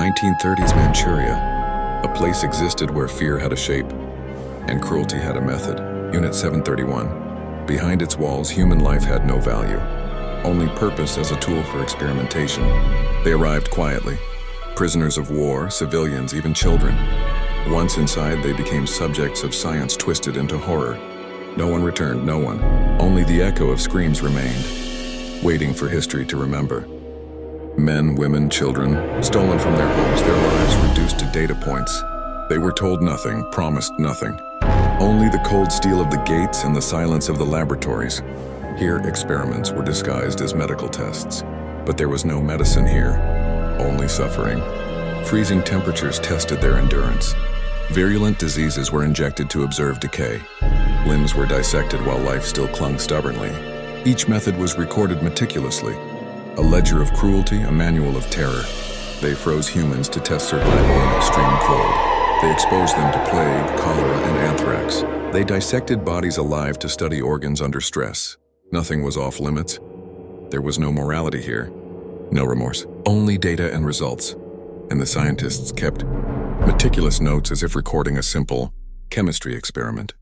1930s Manchuria, a place existed where fear had a shape and cruelty had a method. Unit 731. Behind its walls, human life had no value, only purpose as a tool for experimentation. They arrived quietly, prisoners of war, civilians, even children. Once inside, they became subjects of science twisted into horror. No one returned, no one. Only the echo of screams remained, waiting for history to remember. Men, women, children, stolen from their homes, their lives reduced to data points. They were told nothing, promised nothing. Only the cold steel of the gates and the silence of the laboratories. Here, experiments were disguised as medical tests. But there was no medicine here, only suffering. Freezing temperatures tested their endurance. Virulent diseases were injected to observe decay. Limbs were dissected while life still clung stubbornly. Each method was recorded meticulously. A ledger of cruelty, a manual of terror. They froze humans to test survival in extreme cold. They exposed them to plague, cholera, and anthrax. They dissected bodies alive to study organs under stress. Nothing was off limits. There was no morality here, no remorse, only data and results. And the scientists kept meticulous notes as if recording a simple chemistry experiment.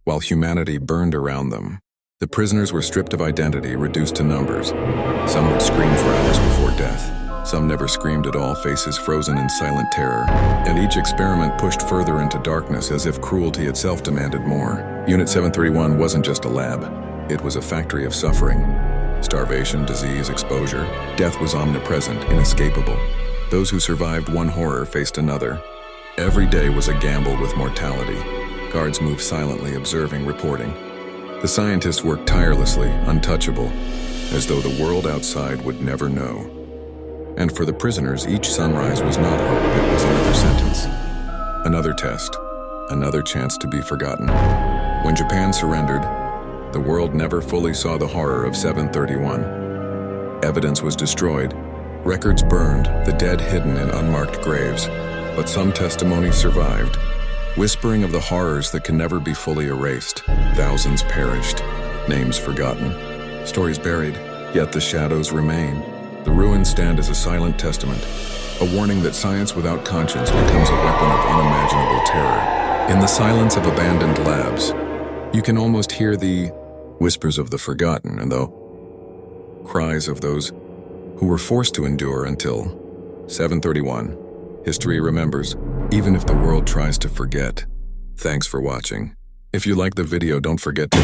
While humanity burned around them, the prisoners were stripped of identity, reduced to numbers. Some would scream for hours before death. Some never screamed at all, faces frozen in silent terror. And each experiment pushed further into darkness as if cruelty itself demanded more. Unit 731 wasn't just a lab. It was a factory of suffering. Starvation, disease, exposure. Death was omnipresent, inescapable. Those who survived one horror faced another. Every day was a gamble with mortality. Guards moved silently, observing, reporting. The scientists worked tirelessly, untouchable, as though the world outside would never know. And for the prisoners, each sunrise was not hope, it was another sentence. Another test, another chance to be forgotten. When Japan surrendered, the world never fully saw the horror of 731. Evidence was destroyed, records burned, the dead hidden in unmarked graves. But some testimonies survived, whispering of the horrors that can never be fully erased. Thousands perished, names forgotten, stories buried, yet the shadows remain. The ruins stand as a silent testament, a warning that science without conscience becomes a weapon of unimaginable terror. In the silence of abandoned labs, you can almost hear the whispers of the forgotten and the cries of those who were forced to endure until 731. History remembers, even if the world tries to forget. Thanks for watching. If you like the video, don't forget to